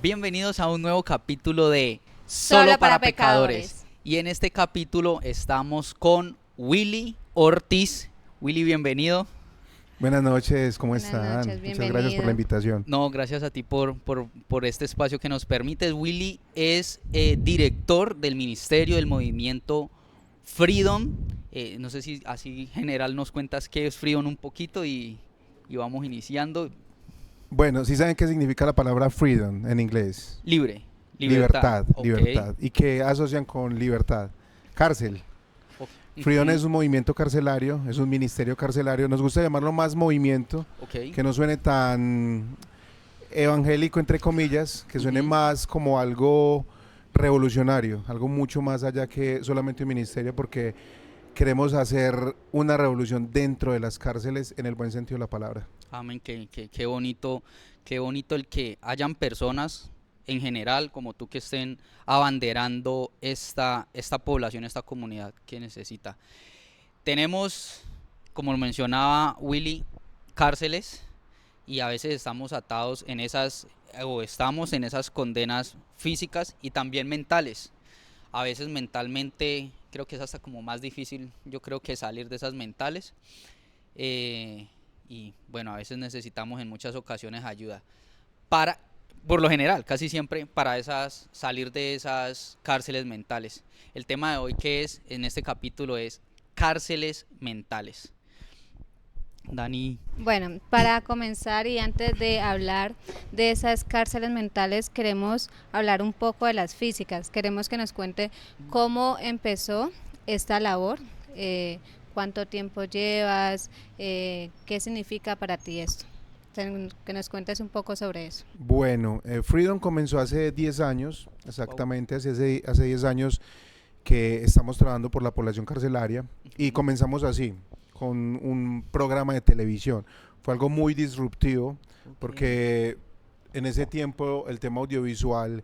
Bienvenidos a un nuevo capítulo de Solo para pecadores. Y en este capítulo estamos con Willy Ortiz. Willy, bienvenido. Buenas noches, ¿cómo Buenas están? noches, Muchas gracias por la bienvenido. invitación. No, gracias a ti por este espacio que nos permites. Willy es director del Ministerio del Movimiento Freedom. No sé si así general nos cuentas qué es Freedom un poquito y vamos iniciando. Bueno, ¿sí saben qué significa la palabra freedom en inglés? Libre, Libertad, ok. libertad. ¿Y qué asocian con libertad? Cárcel. O- Freedom ujú, es un movimiento carcelario, es un ministerio carcelario. Nos gusta llamarlo más movimiento, ok. que no suene tan evangélico, entre comillas, que suene Ujú. más como algo revolucionario, algo mucho más allá que solamente un ministerio, porque queremos hacer una revolución dentro de las cárceles en el buen sentido de la palabra. Amén, qué bonito el que hayan personas en general como tú que estén abanderando esta población, esta comunidad que necesita. Tenemos, como lo mencionaba Willy, cárceles y a veces estamos atados en esas, o estamos en esas condenas físicas y también mentales. A veces mentalmente creo que es hasta como más difícil, yo creo que salir de esas mentales. eh, y bueno, a veces necesitamos en muchas ocasiones ayuda para, por lo general, casi siempre para salir de esas cárceles mentales. El tema de hoy que es en este capítulo es cárceles mentales. Dani. Bueno, para comenzar y antes de hablar de esas cárceles mentales, queremos hablar un poco de las físicas. Queremos que nos cuente cómo empezó esta labor, cuánto tiempo llevas, qué significa para ti esto. Que nos cuentes un poco sobre eso. Bueno, Freedom comenzó hace 10 años, Wow. exactamente hace 10 años que estamos trabajando por la población carcelaria y Ujú. comenzamos así, con un programa de televisión. Fue algo muy disruptivo Ok. porque en ese tiempo el tema audiovisual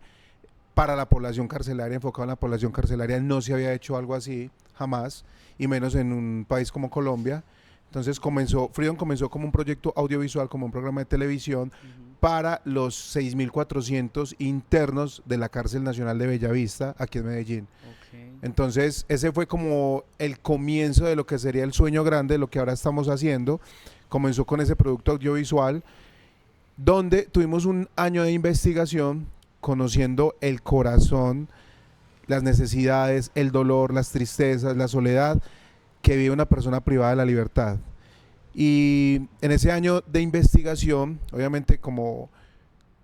para la población carcelaria, enfocado en la población carcelaria, no se había hecho algo así jamás, y menos en un país como Colombia. Entonces Freedom comenzó como un proyecto audiovisual, como un programa de televisión Ujú. para los 6.400 internos de la cárcel nacional de Bellavista, aquí en Medellín. Ok. Entonces ese fue como el comienzo de lo que sería el sueño grande, de lo que ahora estamos haciendo. Comenzó con ese producto audiovisual donde tuvimos un año de investigación conociendo el corazón, las necesidades, el dolor, las tristezas, la soledad que vive una persona privada de la libertad. Y en ese año de investigación, obviamente como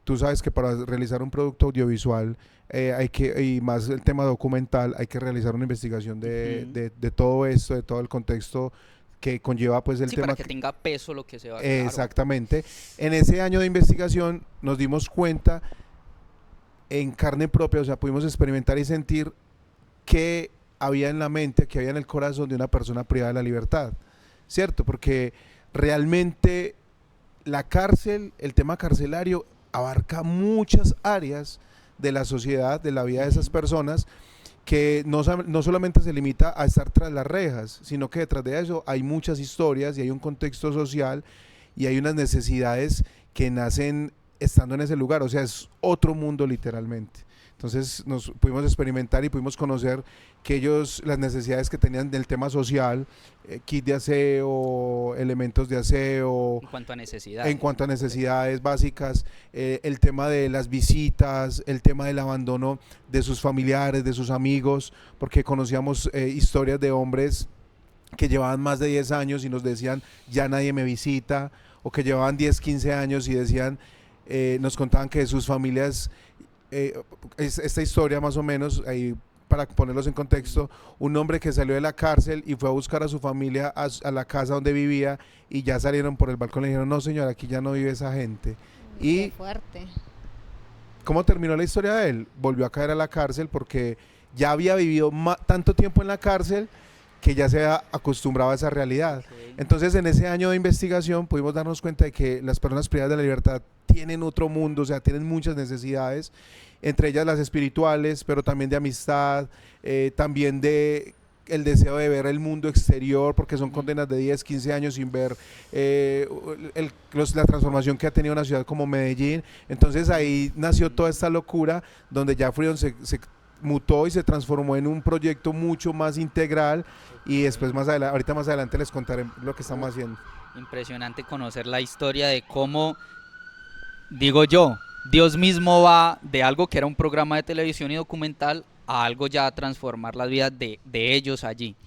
tú sabes que para realizar un producto audiovisual y más el tema documental, hay que realizar una investigación Ujú. de todo esto, de todo el contexto que conlleva pues el Sí, para tema. que tenga peso lo que se va, claro. Exactamente. En ese año de investigación nos dimos cuenta en carne propia, o sea, pudimos experimentar y sentir qué había en la mente, qué había en el corazón de una persona privada de la libertad, ¿cierto? Porque realmente la cárcel, el tema carcelario, abarca muchas áreas de la sociedad, de la vida de esas Ujú. personas, que no solamente se limita a estar tras las rejas, sino que detrás de eso hay muchas historias y hay un contexto social y hay unas necesidades que nacen estando en ese lugar, o sea, es otro mundo literalmente. Entonces nos pudimos experimentar y pudimos conocer que ellos, las necesidades que tenían del tema social, kit de aseo, elementos de aseo, En cuanto a en necesidades, cuanto a ¿no? Ok. necesidades básicas, el tema de las visitas, el tema del abandono de sus familiares, de sus amigos, porque conocíamos historias de hombres que llevaban más de 10 años y nos decían, ya nadie me visita, o que llevaban 10 15 años y decían, nos contaban que sus familias, eh, esta historia más o menos, ahí para ponerlos en Ujú. contexto, un hombre que salió de la cárcel y fue a buscar a su familia a la casa donde vivía y ya salieron por el balcón y le dijeron, no señor, aquí ya no vive esa gente. Uy, qué Y fuerte. ¿cómo terminó la historia de él? Volvió a caer a la cárcel porque ya había vivido tanto tiempo en la cárcel que ya se había acostumbrado a esa realidad. Ok. Entonces, en ese año de investigación pudimos darnos cuenta de que las personas privadas de la libertad tienen otro mundo, o sea, tienen muchas necesidades, entre ellas las espirituales, pero también de amistad, también de el deseo de ver el mundo exterior, porque son condenas de 10, 15 años sin ver la transformación que ha tenido una ciudad como Medellín. Entonces ahí nació toda esta locura, donde ya Freedom se mutó y se transformó en un proyecto mucho más integral, y después ahorita más adelante les contaré lo que estamos haciendo. Impresionante conocer la historia de cómo, digo yo, Dios mismo va de algo que era un programa de televisión y documental a algo ya a transformar las vidas de ellos allí.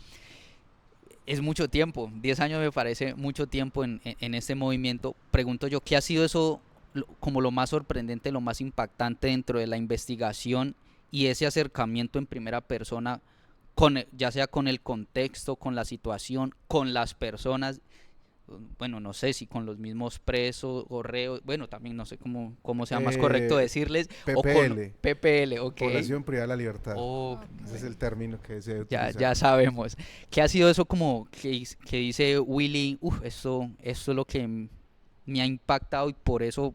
Es mucho tiempo, 10 años me parece mucho tiempo en este movimiento. Pregunto yo, ¿qué ha sido eso como lo más sorprendente, lo más impactante dentro de la investigación y ese acercamiento en primera persona, ya sea con el contexto, con la situación, con las personas? Bueno, no sé si con los mismos presos o reos, bueno, también no sé cómo sea más correcto decirles, o con PPL, PPL, ok. Población Privada de la Libertad. Oh, Ese es el término que se debe ya, utilizar. ya sabemos. ¿Qué ha sido eso como que dice Willy? Esto es lo que me ha impactado y por eso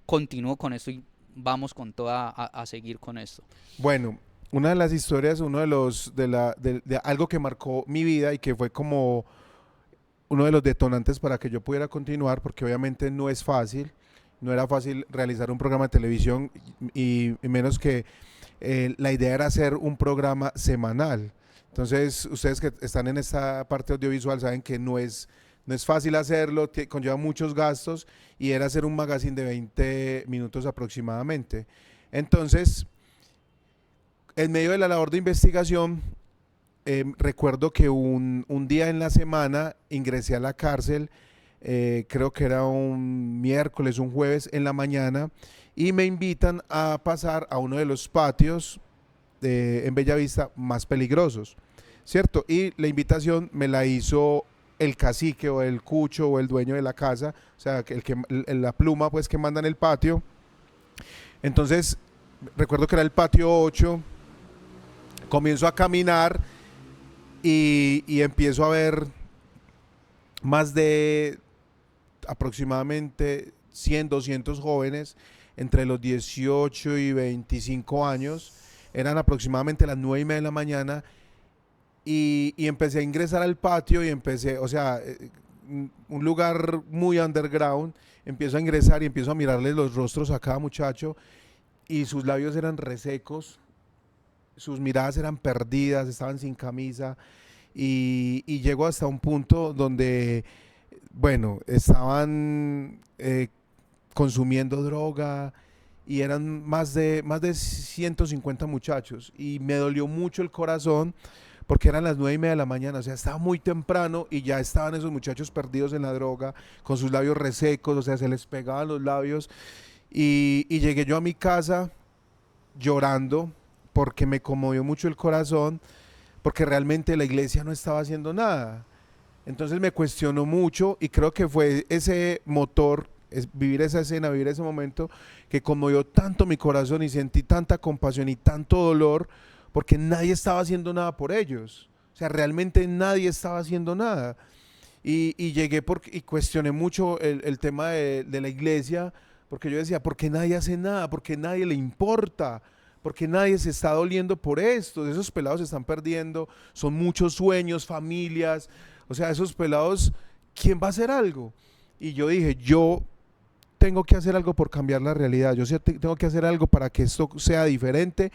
continúo con esto y vamos con toda a seguir con esto. Bueno, una de las historias, uno de los de algo que marcó mi vida y que fue como uno de los detonantes para que yo pudiera continuar, porque obviamente no es fácil, no era fácil realizar un programa de televisión, y menos que la idea era hacer un programa semanal. Entonces, ustedes que están en esta parte audiovisual saben que no es fácil hacerlo, conlleva muchos gastos, y era hacer un magazine de 20 minutos aproximadamente. Entonces, en medio de la labor de investigación, recuerdo que un día en la semana ingresé a la cárcel, creo que era un miércoles, un jueves en la mañana, y me invitan a pasar a uno de los patios en Bellavista más peligrosos, ¿cierto? Y la invitación me la hizo el cacique o el cucho o el dueño de la casa, o sea, la pluma pues que manda en el patio. Entonces, recuerdo que era el patio 8, comienzo a caminar y empiezo a ver más de aproximadamente 100, 200 jóvenes entre los 18 y 25 años. Eran aproximadamente las 9:30 de la mañana, y empecé a ingresar al patio y empecé, o sea, un lugar muy underground. Empiezo a ingresar y empiezo a mirarles los rostros a cada muchacho, y sus labios eran resecos, sus miradas eran perdidas, estaban sin camisa, y llego hasta un punto donde, bueno, estaban consumiendo droga, y eran más de 150 muchachos, y me dolió mucho el corazón porque eran las 9:30 de la mañana, o sea, estaba muy temprano y ya estaban esos muchachos perdidos en la droga, con sus labios resecos, o sea, se les pegaban los labios, y llegué yo a mi casa llorando porque me conmovió mucho el corazón, porque realmente la iglesia no estaba haciendo nada. Entonces me cuestionó mucho, y creo que fue ese motor, vivir esa escena, vivir ese momento, que conmovió tanto mi corazón y sentí tanta compasión y tanto dolor, porque nadie estaba haciendo nada por ellos. O sea, realmente nadie estaba haciendo nada. Y llegué y cuestioné mucho el tema de la iglesia, porque yo decía, ¿por qué nadie hace nada? ¿Por qué nadie le importa? Porque nadie se está doliendo por esto. Esos pelados se están perdiendo, son muchos sueños, familias. O sea, esos pelados, ¿quién va a hacer algo? Y yo dije, yo tengo que hacer algo por cambiar la realidad. Yo tengo que hacer algo para que esto sea diferente.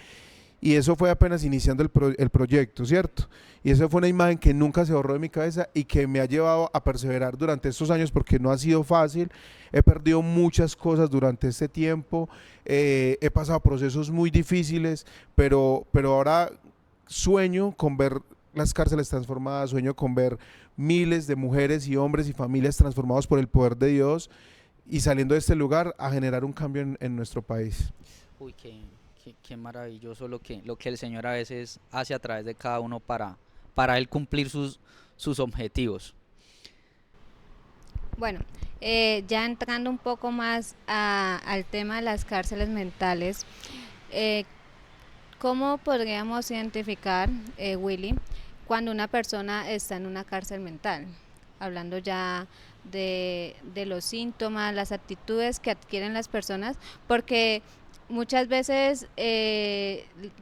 Y eso fue apenas iniciando el proyecto, ¿cierto? Y esa fue una imagen que nunca se borró de mi cabeza y que me ha llevado a perseverar durante estos años, porque no ha sido fácil. He perdido muchas cosas durante este tiempo, he pasado procesos muy difíciles, pero ahora sueño con ver las cárceles transformadas, sueño con ver miles de mujeres y hombres y familias transformados por el poder de Dios, y saliendo de este lugar a generar un cambio en nuestro país. Uy, qué maravilloso lo que el Señor a veces hace a través de cada uno para Él cumplir sus objetivos. Bueno, ya entrando un poco más al tema de las cárceles mentales, ¿cómo podríamos identificar, Willy, cuando una persona está en una cárcel mental? Hablando ya de los síntomas, las actitudes que adquieren las personas, porque muchas veces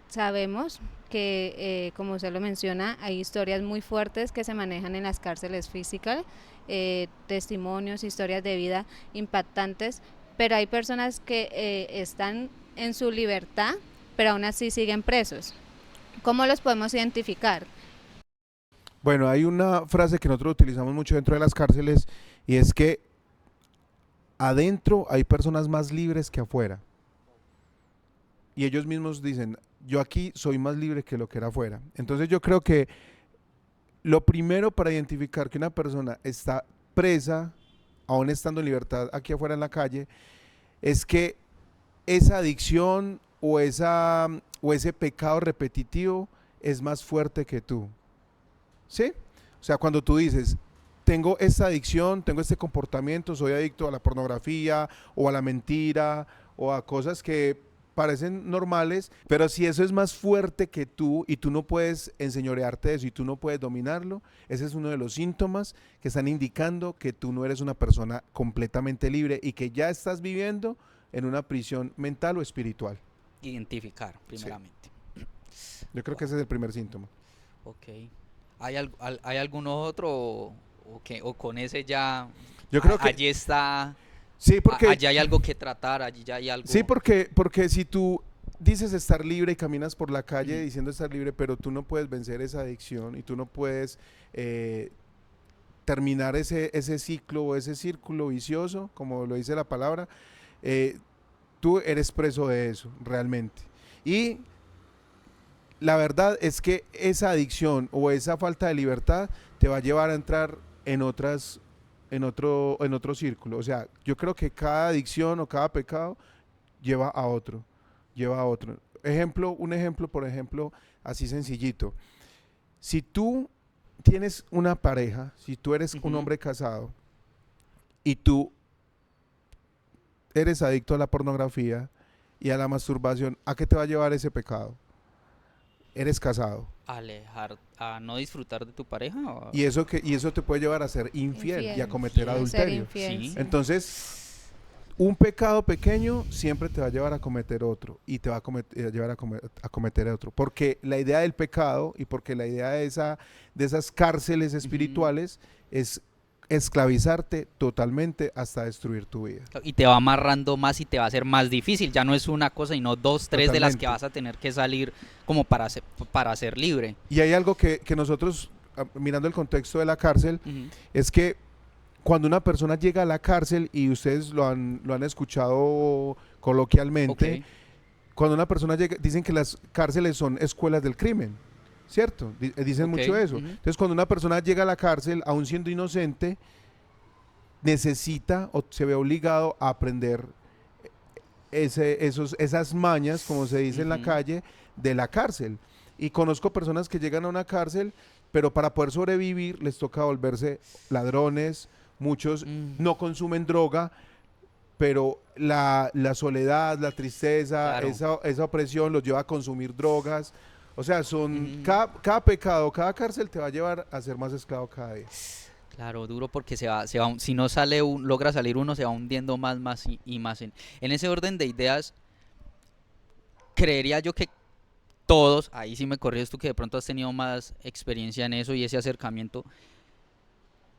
sabemos que, como usted lo menciona, hay historias muy fuertes que se manejan en las cárceles físicas, testimonios, historias de vida impactantes, pero hay personas que están en su libertad, pero aún así siguen presos. ¿Cómo los podemos identificar? Bueno, hay una frase que nosotros utilizamos mucho dentro de las cárceles y es que adentro hay personas más libres que afuera. Y ellos mismos dicen, yo aquí soy más libre que lo que era afuera. Entonces yo creo que lo primero para identificar que una persona está presa, aún estando en libertad aquí afuera en la calle, es que esa adicción o ese pecado repetitivo es más fuerte que tú. ¿Sí? O sea, cuando tú dices, tengo esta adicción, tengo este comportamiento, soy adicto a la pornografía o a la mentira o a cosas que parecen normales, pero si eso es más fuerte que tú y tú no puedes enseñorearte de eso y tú no puedes dominarlo, ese es uno de los síntomas que están indicando que tú no eres una persona completamente libre y que ya estás viviendo en una prisión mental o espiritual. Identificar, primeramente. Sí. Yo creo que ese es el primer síntoma. Ok. ¿Hay algún otro o con ese ya Yo creo que allí está, sí, porque allí hay algo que tratar, allí ya hay algo? sí, porque si tú dices estar libre y caminas por la calle diciendo estar libre, pero tú no puedes vencer esa adicción y tú no puedes terminar ese ciclo o ese círculo vicioso, como lo dice la palabra, tú eres preso de eso, realmente. Y la verdad es que esa adicción o esa falta de libertad te va a llevar a entrar en otro círculo. O sea, yo creo que cada adicción o cada pecado lleva a otro. Un ejemplo, por ejemplo, así sencillito. Si tú tienes una pareja, si tú eres un hombre casado y tú eres adicto a la pornografía y a la masturbación, ¿a qué te va a llevar ese pecado? Eres casado. A no disfrutar de tu pareja. Y eso te puede llevar a ser infiel y a cometer adulterio. Infiel, sí. Entonces, un pecado pequeño siempre te va a llevar a cometer otro y te va a llevar a cometer otro. Porque la idea del pecado y porque la idea de esas cárceles espirituales es esclavizarte totalmente hasta destruir tu vida. Y te va amarrando más y te va a ser más difícil. Ya no es una cosa y no dos, tres de las que Totalmente. vas a tener que salir como para ser libre. Y hay algo que nosotros, mirando el contexto de la cárcel, es que cuando una persona llega a la cárcel, y ustedes lo han escuchado coloquialmente, cuando una persona llega, dicen que las cárceles son escuelas del crimen, ¿cierto? Dicen mucho eso. Entonces, cuando una persona llega a la cárcel, aún siendo inocente, necesita o se ve obligado a aprender esas mañas, como se dice en la calle, de la cárcel. Y conozco personas que llegan a una cárcel, pero para poder sobrevivir les toca volverse ladrones, muchos no consumen droga, pero la soledad, la tristeza, Claro. esa opresión los lleva a consumir drogas. O sea, cada pecado, cada cárcel te va a llevar a ser más esclavo cada día. Claro, duro porque si no logra salir uno, se va hundiendo más y más. En ese orden de ideas, creería yo que todos, ahí sí me corriges tú que de pronto has tenido más experiencia en eso y ese acercamiento,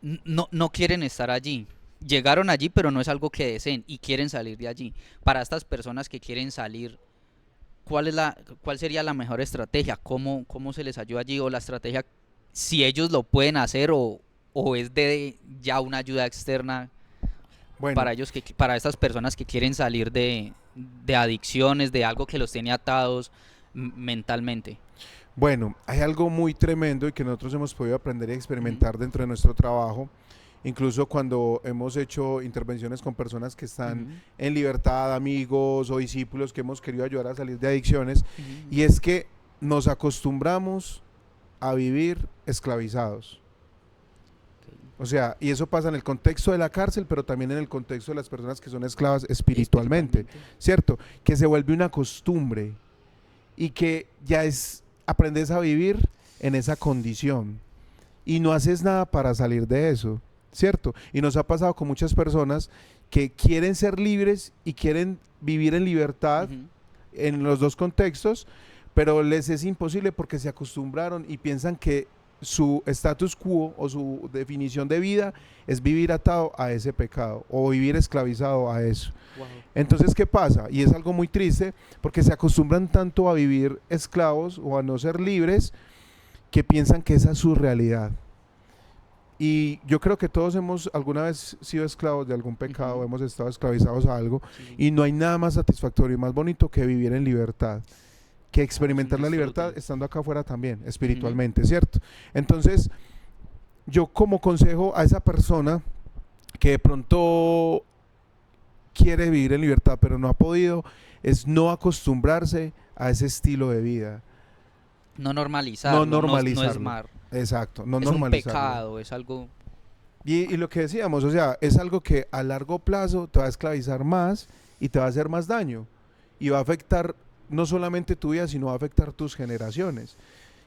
no quieren estar allí. Llegaron allí, pero no es algo que deseen y quieren salir de allí. Para estas personas que quieren salir, ¿cuál sería la mejor estrategia? ¿Cómo se les ayuda allí? O la estrategia, si ellos lo pueden hacer o es de ya una ayuda externa Bueno, para estas personas que quieren salir de adicciones, de algo que los tiene atados mentalmente. Bueno, hay algo muy tremendo y que nosotros hemos podido aprender y experimentar dentro de nuestro trabajo, incluso cuando hemos hecho intervenciones con personas que están en libertad, amigos o discípulos que hemos querido ayudar a salir de adicciones, y es que nos acostumbramos a vivir esclavizados. O sea, y eso pasa en el contexto de la cárcel, pero también en el contexto de las personas que son esclavas espiritualmente, ¿cierto? Que se vuelve una costumbre y que ya aprendes a vivir en esa condición y no haces nada para salir de eso, ¿cierto? Y nos ha pasado con muchas personas que quieren ser libres y quieren vivir en libertad en los dos contextos, pero les es imposible porque se acostumbraron y piensan que su status quo o su definición de vida es vivir atado a ese pecado o vivir esclavizado a eso. Wow. Entonces, ¿qué pasa? Y es algo muy triste porque se acostumbran tanto a vivir esclavos o a no ser libres que piensan que esa es su realidad. Y yo creo que todos hemos alguna vez sido esclavos de algún pecado, hemos estado esclavizados a algo, y no hay nada más satisfactorio y más bonito que vivir en libertad, que experimentar la libertad estando acá afuera también, espiritualmente, ¿cierto? Entonces, yo como consejo a esa persona que de pronto quiere vivir en libertad pero no ha podido, es no acostumbrarse a ese estilo de vida. No normalizarlo, No normalizarlo. no es mar. Exacto, no Es un normalizarlo. pecado, es algo... Y lo que decíamos, o sea, es algo que a largo plazo te va a esclavizar más y te va a hacer más daño. Y va a afectar no solamente tu vida, sino va a afectar tus generaciones.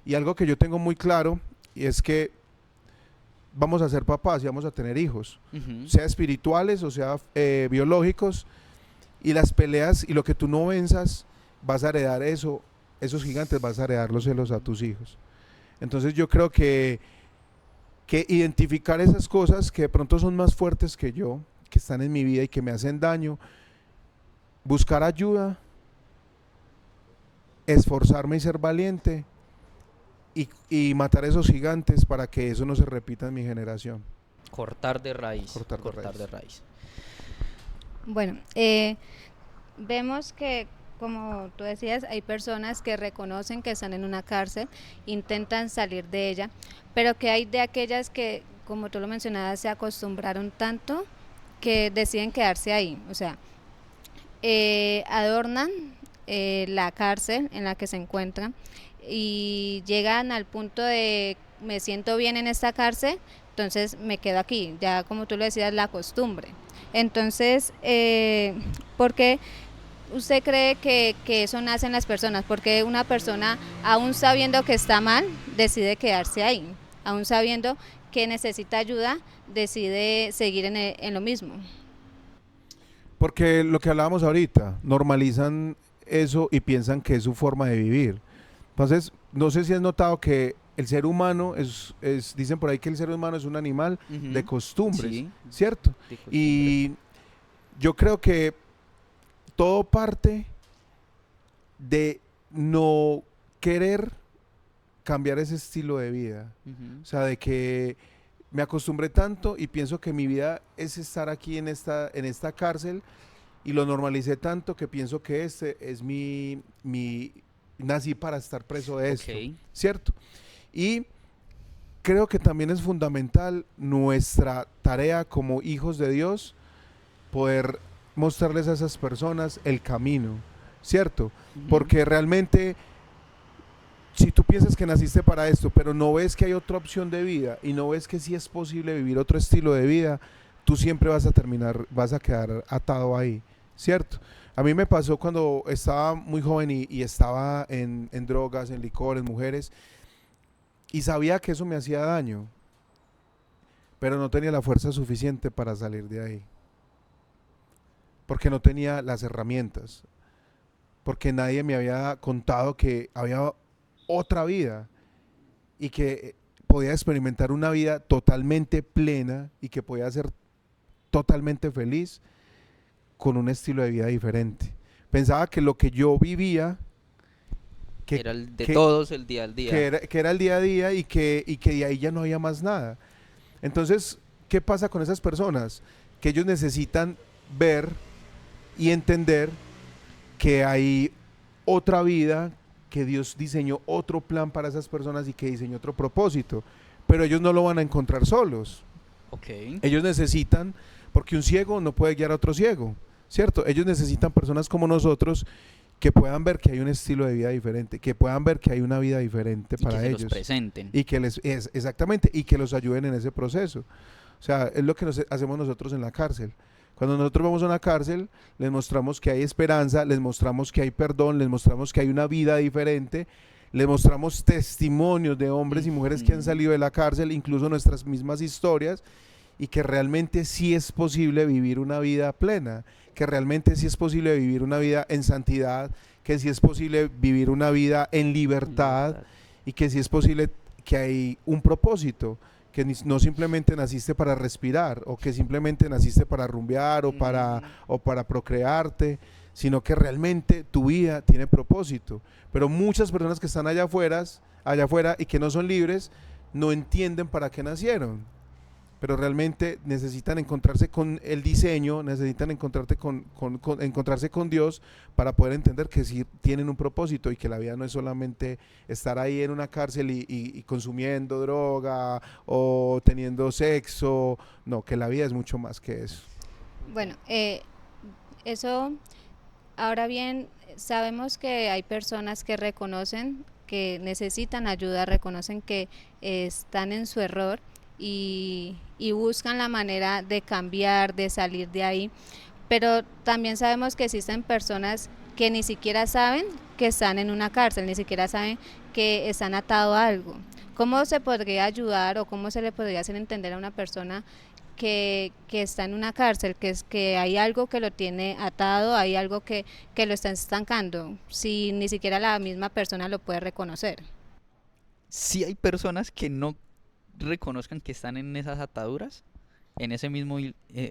Y algo que yo tengo muy claro, y es que vamos a ser papás y vamos a tener hijos, sea espirituales o sea biológicos, y las peleas y lo que tú no venzas, vas a heredar eso, esos gigantes, vas a heredar los celos a tus hijos. Entonces yo creo que identificar esas cosas que de pronto son más fuertes que yo, que están en mi vida y que me hacen daño, buscar ayuda, esforzarme y ser valiente y matar esos gigantes para que eso no se repita en mi generación. Cortar de raíz. Cortar de raíz. Bueno, vemos que, como tú decías, hay personas que reconocen que están en una cárcel, intentan salir de ella, pero que hay de aquellas que, como tú lo mencionabas, se acostumbraron tanto que deciden quedarse ahí, o sea, adornan la cárcel en la que se encuentran y llegan al punto de me siento bien en esta cárcel, entonces me quedo aquí, ya como tú lo decías, la costumbre. Entonces, ¿por qué usted cree que eso nace en las personas? Porque una persona, aún sabiendo que está mal, decide quedarse ahí, aún sabiendo que necesita ayuda, decide seguir en lo mismo. Porque lo que hablábamos ahorita, normalizan eso y piensan que es su forma de vivir. Entonces, no sé si has notado que el ser humano dicen por ahí que el ser humano es un animal de costumbres, Sí. ¿cierto? De costumbres. Y yo creo que todo parte de no querer cambiar ese estilo de vida. O sea, de que me acostumbré tanto y pienso que mi vida es estar aquí en esta cárcel y lo normalicé tanto que pienso que este es nací para estar preso de esto, ¿cierto? Y creo que también es fundamental nuestra tarea como hijos de Dios poder mostrarles a esas personas el camino, ¿cierto? Porque realmente si tú piensas que naciste para esto, pero no ves que hay otra opción de vida y no ves que sí es posible vivir otro estilo de vida, tú siempre vas a quedar atado ahí, ¿cierto? A mí me pasó cuando estaba muy joven y estaba en drogas, en licor, en mujeres, y sabía que eso me hacía daño, pero no tenía la fuerza suficiente para salir de ahí, porque no tenía las herramientas, porque nadie me había contado que había otra vida y que podía experimentar una vida totalmente plena y que podía ser totalmente feliz con un estilo de vida diferente. Pensaba que lo que yo vivía era el de todos, el día al día. Que era el día a día y que de ahí ya no había más nada. Entonces, ¿qué pasa con esas personas? Que ellos necesitan ver y entender que hay otra vida, que Dios diseñó otro plan para esas personas y que diseñó otro propósito, pero ellos no lo van a encontrar solos. Ellos necesitan, porque un ciego no puede guiar a otro ciego, ¿cierto? Ellos necesitan personas como nosotros que puedan ver que hay un estilo de vida diferente, que puedan ver que hay una vida diferente para ellos. Y que los presenten. Y que exactamente, y que los ayuden en ese proceso. O sea, es lo que hacemos nosotros en la cárcel. Cuando nosotros vamos a una cárcel, les mostramos que hay esperanza, les mostramos que hay perdón, les mostramos que hay una vida diferente, les mostramos testimonios de hombres y mujeres que han salido de la cárcel, incluso nuestras mismas historias, y que realmente sí es posible vivir una vida plena, que realmente sí es posible vivir una vida en santidad, que sí es posible vivir una vida en libertad y que sí es posible que hay un propósito, que no simplemente naciste para respirar o que simplemente naciste para rumbear o para procrearte, sino que realmente tu vida tiene propósito. Pero muchas personas que están allá afuera y que no son libres, no entienden para qué nacieron. Pero realmente necesitan encontrarse con el diseño, necesitan encontrarse con Dios para poder entender que sí tienen un propósito y que la vida no es solamente estar ahí en una cárcel y consumiendo droga o teniendo sexo, no, que la vida es mucho más que eso. Bueno, eso, ahora bien, sabemos que hay personas que reconocen que necesitan ayuda, reconocen que están en su error y buscan la manera de cambiar, de salir de ahí, pero también sabemos que existen personas que ni siquiera saben que están en una cárcel, ni siquiera saben que están atados a algo. ¿Cómo se podría ayudar o cómo se le podría hacer entender a una persona que está en una cárcel, que hay algo que lo tiene atado, hay algo que lo está estancando, si ni siquiera la misma persona lo puede reconocer? Si hay personas que no reconozcan que están en esas ataduras, en ese mismo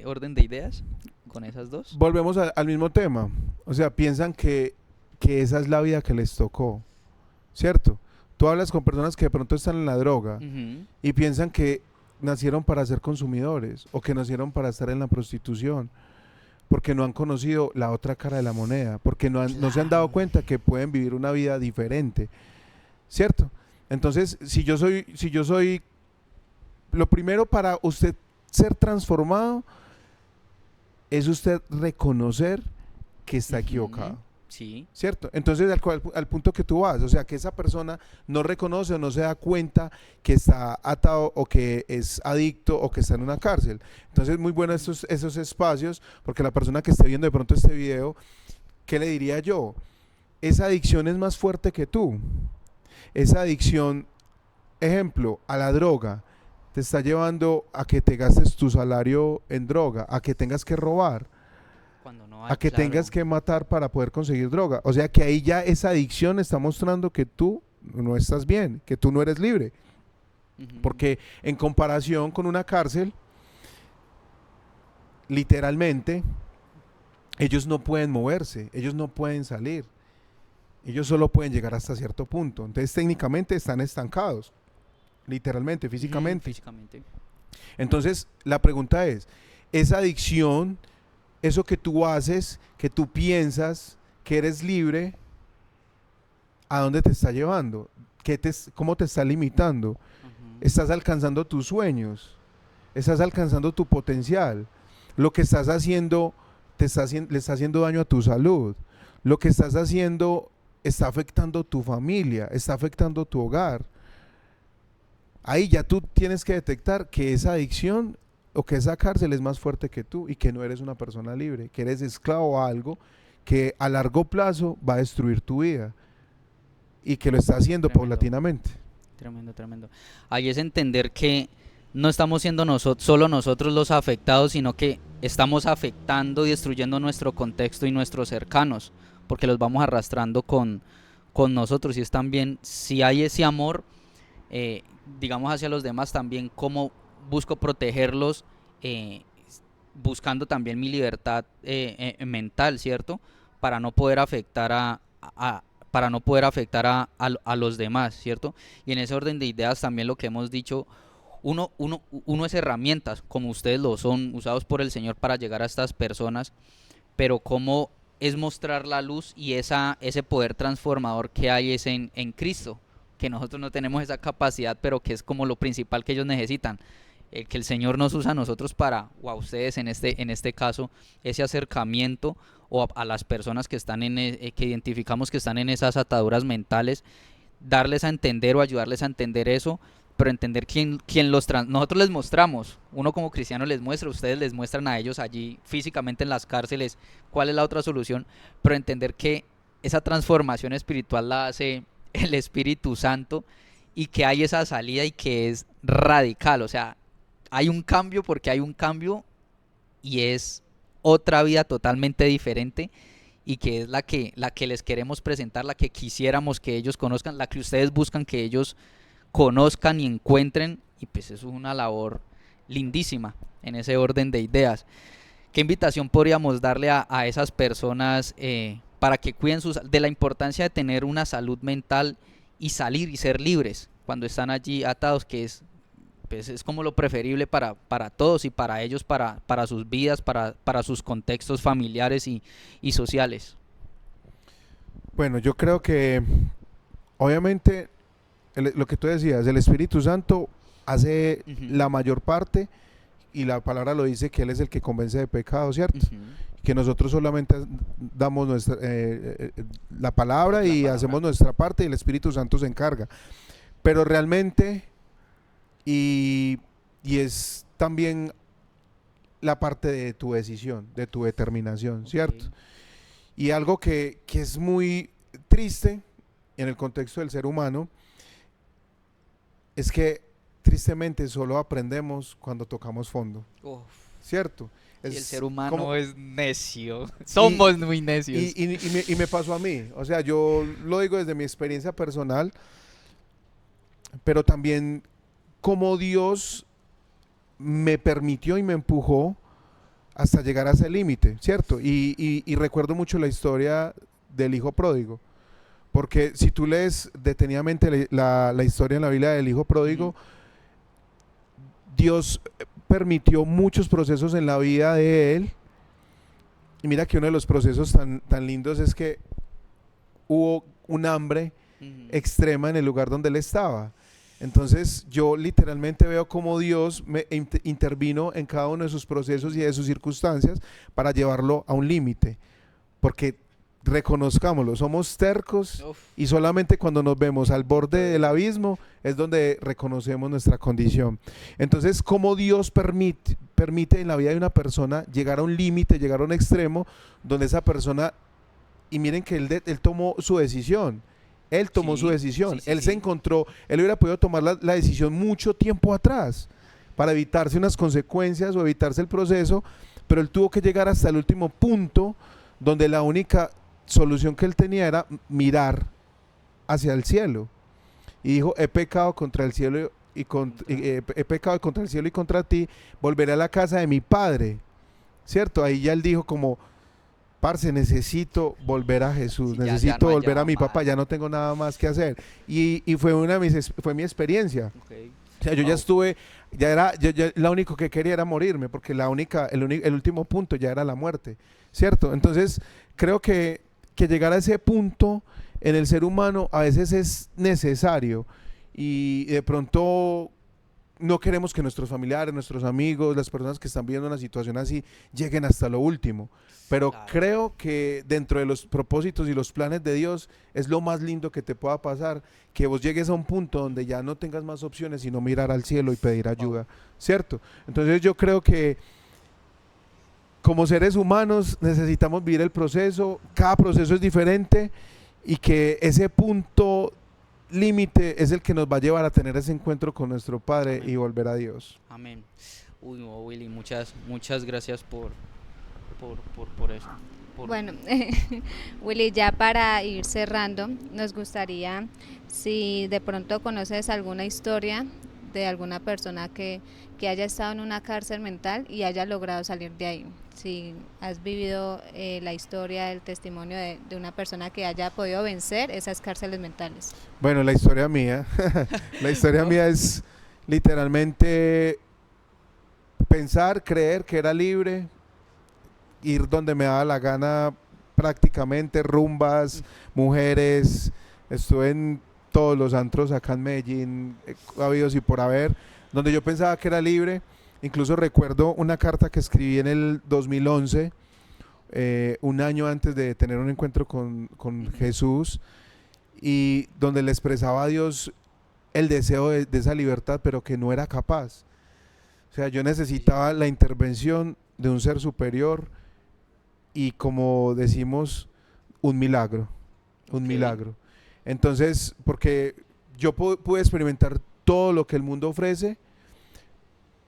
orden de ideas, con esas dos. Volvemos al mismo tema, o sea, piensan que esa es la vida que les tocó, ¿cierto? Tú hablas con personas que de pronto están en la droga y piensan que nacieron para ser consumidores o que nacieron para estar en la prostitución, porque no han conocido la otra cara de la moneda, porque no se han dado cuenta que pueden vivir una vida diferente, ¿cierto? Entonces, si yo soy, lo primero para usted ser transformado es usted reconocer que está equivocado. Sí. ¿Cierto? Entonces al punto que tú vas, o sea, que esa persona no reconoce o no se da cuenta que está atado o que es adicto o que está en una cárcel. Entonces muy bueno esos espacios, porque la persona que esté viendo de pronto este video, ¿qué le diría yo? Esa adicción es más fuerte que tú. Esa adicción, ejemplo, a la droga, te está llevando a que te gastes tu salario en droga, a que tengas que robar, No hay, a que tengas que matar para poder conseguir droga. O sea que ahí ya esa adicción está mostrando que tú no estás bien, que tú no eres libre. Porque en comparación con una cárcel, literalmente, ellos no pueden moverse, ellos no pueden salir. Ellos solo pueden llegar hasta cierto punto. Entonces técnicamente están estancados, literalmente, físicamente. Entonces la pregunta es, esa adicción, eso que tú haces, que tú piensas que eres libre, ¿a dónde te está llevando? ¿Cómo te está limitando? ¿Estás alcanzando tus sueños? ¿Estás alcanzando tu potencial? Lo que estás haciendo le está haciendo daño a tu salud. Lo que estás haciendo está afectando tu familia, está afectando tu hogar. Ahí ya tú tienes que detectar que esa adicción o que esa cárcel es más fuerte que tú y que no eres una persona libre, que eres esclavo a algo que a largo plazo va a destruir tu vida y que lo está haciendo paulatinamente. Tremendo. Ahí es entender que no estamos siendo solo nosotros los afectados, sino que estamos afectando y destruyendo nuestro contexto y nuestros cercanos, porque los vamos arrastrando con nosotros. Y es también, si hay ese amor, digamos, hacia los demás, también cómo busco protegerlos, buscando también mi libertad mental, ¿cierto? Para no poder afectar a los demás, ¿cierto? Y en ese orden de ideas también lo que hemos dicho, uno es herramientas, como ustedes lo son, usados por el Señor para llegar a estas personas, pero cómo es mostrar la luz y ese poder transformador que hay es en Cristo, que nosotros no tenemos esa capacidad, pero que es como lo principal que ellos necesitan. Que el Señor nos usa a nosotros para, o a ustedes en este caso, ese acercamiento, o a las personas que están que identificamos que están en esas ataduras mentales, darles a entender o ayudarles a entender eso, pero entender quién nosotros les mostramos, uno como cristiano les muestra, ustedes les muestran a ellos allí físicamente en las cárceles cuál es la otra solución, pero entender que esa transformación espiritual la hace el Espíritu Santo y que hay esa salida y que es radical. O sea, hay un cambio porque hay un cambio y es otra vida totalmente diferente, y que es la que les queremos presentar, la que quisiéramos que ellos conozcan, la que ustedes buscan que ellos conozcan y encuentren, y pues eso es una labor lindísima en ese orden de ideas. ¿Qué invitación podríamos darle a esas personas para que cuiden de la importancia de tener una salud mental y salir y ser libres cuando están allí atados, que es, pues, es como lo preferible para todos y para ellos, para sus vidas, para sus contextos familiares y sociales? Bueno, yo creo que obviamente lo que tú decías, el Espíritu Santo hace Ujú, la mayor parte y la palabra lo dice que Él es el que convence de pecado, ¿cierto? ujú. Que nosotros solamente damos la palabra La y palabra. hacemos nuestra parte y el Espíritu Santo se encarga. Pero realmente, y, y es también la parte de tu decisión, de tu determinación, ¿cierto? Ok. Y algo que es muy triste en el contexto del ser humano es que tristemente solo aprendemos cuando tocamos fondo, Uf, ¿cierto? y el ser Es humano como, es necio. y, Somos muy necios. y me pasó a mí, o sea, yo lo digo desde mi experiencia personal, pero también como Dios me permitió y me empujó hasta llegar a ese límite, ¿cierto? Y recuerdo mucho la historia del hijo pródigo, porque si tú lees detenidamente la historia en la Biblia del hijo pródigo, Ujú. Dios permitió muchos procesos en la vida de él. Y mira que uno de los procesos tan lindos es que hubo un hambre Ujú. extrema en el lugar donde él estaba. Entonces yo literalmente veo cómo Dios intervino en cada uno de sus procesos y de sus circunstancias para llevarlo a un límite. Porque reconozcámoslo, somos tercos Uf, y solamente cuando nos vemos al borde del abismo es donde reconocemos nuestra condición. Entonces, cómo Dios permite en la vida de una persona llegar a un límite, llegar a un extremo donde esa persona, y miren que él tomó su decisión. Él tomó su sí, decisión. sí, sí, Él se sí. encontró, él hubiera podido tomar la decisión mucho tiempo atrás para evitarse unas consecuencias o evitarse el proceso, pero él tuvo que llegar hasta el último punto donde la única solución que él tenía era mirar hacia el cielo. Y dijo, he pecado contra el cielo he pecado contra el cielo y contra ti, volveré a la casa de mi padre. ¿Cierto? Ahí ya él dijo como, parce, necesito volver a Jesús, Sí, ya no necesito volver a hallaba mi papá, más. ya no tengo nada más que hacer. Y fue fue mi experiencia. Ok. O sea, yo ya Wow. estuve, ya lo único que quería era morirme, porque el último punto ya era la muerte, ¿cierto? Entonces, creo que llegar a ese punto en el ser humano a veces es necesario y de pronto no queremos que nuestros familiares, nuestros amigos, las personas que están viviendo una situación así lleguen hasta lo último. Pero Claro. creo que dentro de los propósitos y los planes de Dios es lo más lindo que te pueda pasar, que vos llegues a un punto donde ya no tengas más opciones sino mirar al cielo y pedir Wow. ayuda, ¿cierto? Entonces yo creo que como seres humanos necesitamos vivir el proceso, cada proceso es diferente y que ese punto límite es el que nos va a llevar a tener ese encuentro con nuestro Padre Amén. y volver a Dios. Amén. Uy, no, Willy, muchas gracias por eso. Por... Bueno, Willy, ya para ir cerrando, nos gustaría si de pronto conoces alguna historia de alguna persona que haya estado en una cárcel mental y haya logrado salir de ahí. Si has vivido la historia, el testimonio de una persona que haya podido vencer esas cárceles mentales. Bueno, la historia mía, la historia No. mía es literalmente pensar, creer que era libre, ir donde me daba la gana prácticamente, rumbas, mujeres, estuve en todos los antros acá en Medellín, habidos y por haber, donde yo pensaba que era libre. Incluso recuerdo una carta que escribí en el 2011, un año antes de tener un encuentro con Jesús, y donde le expresaba a Dios el deseo de esa libertad, pero que no era capaz. O sea, yo necesitaba la intervención de un ser superior y, como decimos, un milagro, un Ok. milagro. Entonces, porque yo pude experimentar todo lo que el mundo ofrece,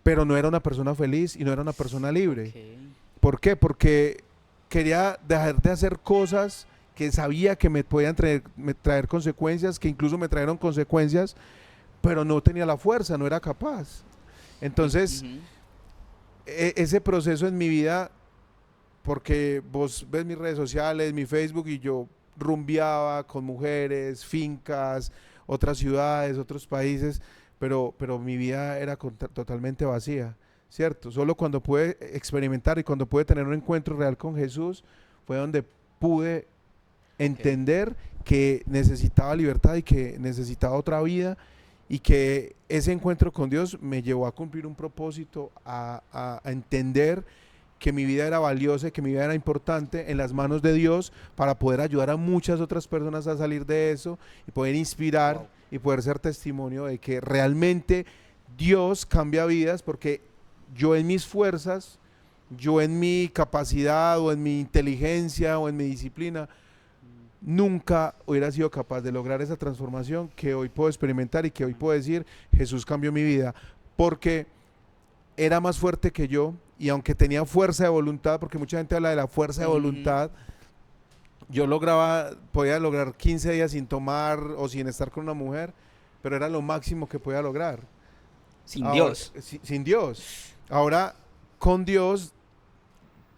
pero no era una persona feliz y no era una persona libre. Ok. ¿Por qué? Porque quería dejar de hacer cosas que sabía que me podían traer consecuencias, que incluso me trajeron consecuencias, pero no tenía la fuerza, no era capaz. Entonces, Ujú. ese proceso en mi vida, porque vos ves mis redes sociales, mi Facebook, y yo rumbeaba con mujeres, fincas, otras ciudades, otros países, pero mi vida era totalmente vacía, ¿cierto? Solo cuando pude experimentar y cuando pude tener un encuentro real con Jesús fue donde pude Ok. entender que necesitaba libertad y que necesitaba otra vida, y que ese encuentro con Dios me llevó a cumplir un propósito, a entender que mi vida era valiosa y que mi vida era importante en las manos de Dios, para poder ayudar a muchas otras personas a salir de eso y poder inspirar Wow. y poder ser testimonio de que realmente Dios cambia vidas, porque yo en mis fuerzas, yo en mi capacidad o en mi inteligencia o en mi disciplina nunca hubiera sido capaz de lograr esa transformación que hoy puedo experimentar y que hoy puedo decir: Jesús cambió mi vida, porque era más fuerte que yo, y aunque tenía fuerza de voluntad, porque mucha gente habla de la fuerza de Ujú. voluntad, yo podía lograr 15 días sin tomar o sin estar con una mujer, pero era lo máximo que podía lograr. Sin Ahora, Dios. sin Dios. Ahora, con Dios,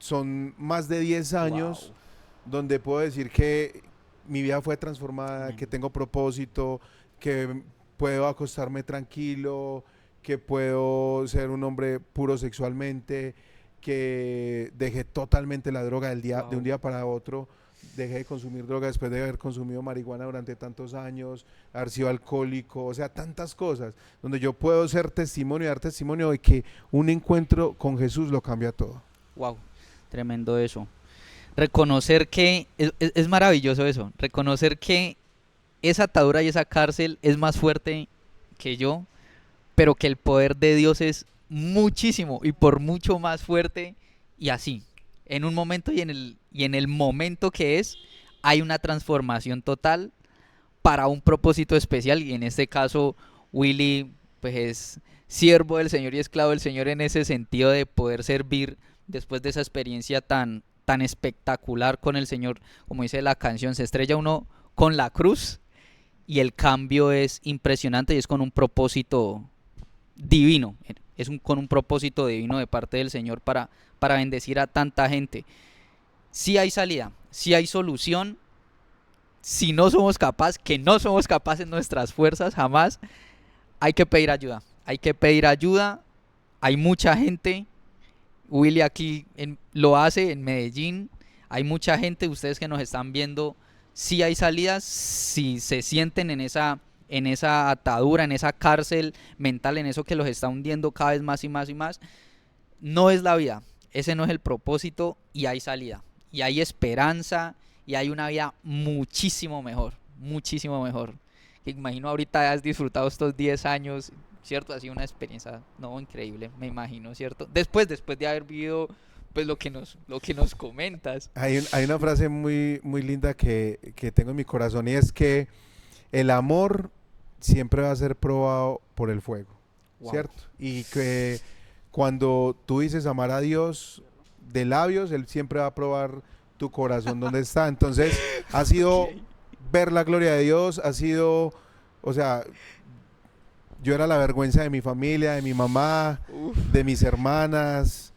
son más de 10 años Wow. donde puedo decir que mi vida fue transformada, que Amén. tengo propósito, que puedo acostarme tranquilo, que puedo ser un hombre puro sexualmente, que dejé totalmente la droga de un Wow. día para otro. Dejé de consumir droga después de haber consumido marihuana durante tantos años, haber sido alcohólico, o sea, tantas cosas, donde yo puedo ser testimonio y dar testimonio de que un encuentro con Jesús lo cambia todo. Wow. Tremendo eso. Reconocer que es maravilloso eso. Reconocer que esa atadura y esa cárcel es más fuerte que yo, pero que el poder de Dios es muchísimo y por mucho más fuerte, y así, en un momento y en el momento que es, hay una transformación total para un propósito especial, y en este caso Willy pues es siervo del Señor y esclavo del Señor en ese sentido de poder servir después de esa experiencia tan espectacular con el Señor. Como dice la canción, se estrella uno con la cruz y el cambio es impresionante, y es con un propósito divino, con un propósito divino de parte del Señor para bendecir a tanta gente. Si hay salida, si hay solución, si no somos capaces, que no somos capaces nuestras fuerzas jamás, hay que pedir ayuda. Hay que pedir ayuda. Hay mucha gente. Willy aquí lo hace en Medellín. Hay mucha gente, ustedes que nos están viendo, si hay salidas, si se sienten en esa atadura, en esa cárcel mental, en eso que los está hundiendo cada vez más y más y más. No es la vida, ese no es el propósito, y hay salida, y hay esperanza, y hay una vida muchísimo mejor, muchísimo mejor. Imagino ahorita has disfrutado estos 10 años, ¿cierto? Ha sido una experiencia, no, increíble, me imagino, ¿cierto? Después de haber vivido pues lo que nos comentas. Hay una frase muy linda que tengo en mi corazón, y es que el amor siempre va a ser probado por el fuego, Wow. ¿cierto? Y que cuando tú dices amar a Dios de labios, Él siempre va a probar tu corazón donde está. Entonces, ha sido Ok. ver la gloria de Dios, ha sido, o sea, yo era la vergüenza de mi familia, de mi mamá, Uf. de mis hermanas.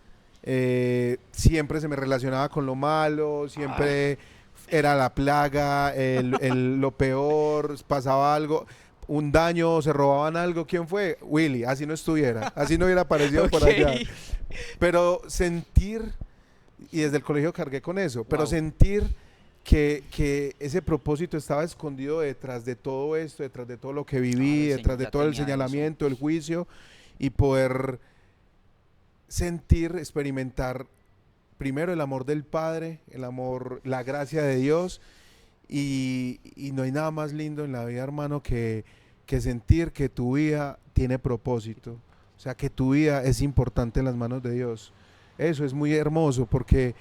Siempre se me relacionaba con lo malo, Ah, siempre era la plaga, lo peor, pasaba algo, un daño, se robaban algo. ¿Quién fue? Willy, así no estuviera, así no hubiera aparecido por allá. ok. Pero sentir, y desde el colegio cargué con eso, pero Wow. sentir que ese propósito estaba escondido detrás de todo esto, detrás de todo lo que Claro, viví, el detrás Señor de ya todo el tenía eso. señalamiento, el juicio, y poder sentir, experimentar primero el amor del Padre, el amor, la gracia de Dios, y no hay nada más lindo en la vida, hermano, que sentir que tu vida tiene propósito, o sea, que tu vida es importante en las manos de Dios. Eso es muy hermoso, porque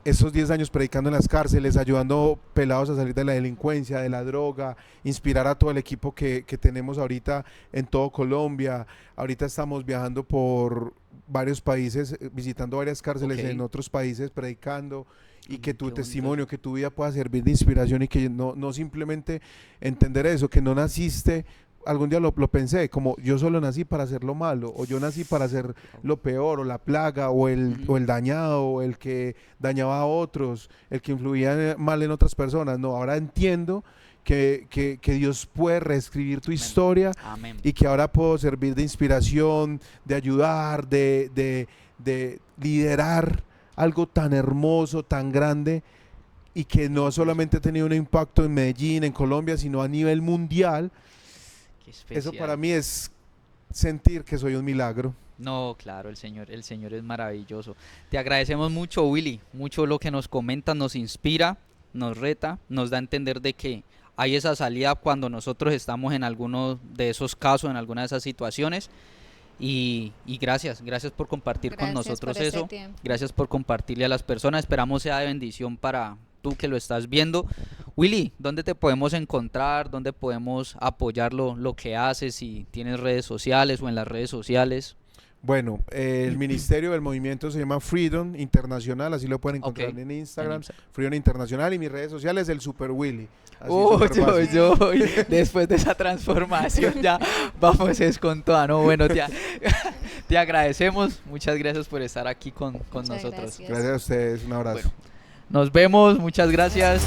estos 10 años predicando en las cárceles, ayudando pelados a salir de la delincuencia, de la droga, inspirar a todo el equipo que tenemos ahorita en todo Colombia. Ahorita estamos viajando por varios países, visitando varias cárceles Ok. en otros países, predicando, y que tu Qué bonito. testimonio, que tu vida pueda servir de inspiración, y que no simplemente entender eso, que no naciste. Algún día lo pensé, como yo solo nací para hacer lo malo, o yo nací para hacer lo peor, o la plaga, o Ujú. o el dañado, o el que dañaba a otros, el que influía mal en otras personas. No, ahora entiendo que Dios puede reescribir tu Amén. historia, Amén. y que ahora puedo servir de inspiración, de ayudar, de liderar algo tan hermoso, tan grande, y que no solamente ha tenido un impacto en Medellín, en Colombia, sino a nivel mundial. Qué Eso para especial. mí es sentir que soy un milagro. No, claro, el Señor es maravilloso. Te agradecemos mucho, Willy, mucho lo que nos comentas, nos inspira, nos reta, nos da a entender de que hay esa salida cuando nosotros estamos en alguno de esos casos, en alguna de esas situaciones. Y gracias por compartir con Gracias por nosotros ese eso. tiempo. Gracias por compartirle a las personas. Esperamos sea de bendición para tú que lo estás viendo. Willy, ¿dónde te podemos encontrar? ¿Dónde podemos apoyar lo que haces? Si tienes redes sociales o en las redes sociales. Bueno, el ministerio del movimiento se llama Freedom Internacional, así lo pueden encontrar Ok. en Instagram, En Freedom Internacional, y mis redes sociales el Super Willy. Así Uy, superfácil. después de esa transformación ya vamos es con toda, ¿no? Bueno, te agradecemos, muchas gracias por estar aquí con Muchas nosotros. gracias. Gracias a ustedes, un abrazo. Bueno, nos vemos, muchas gracias.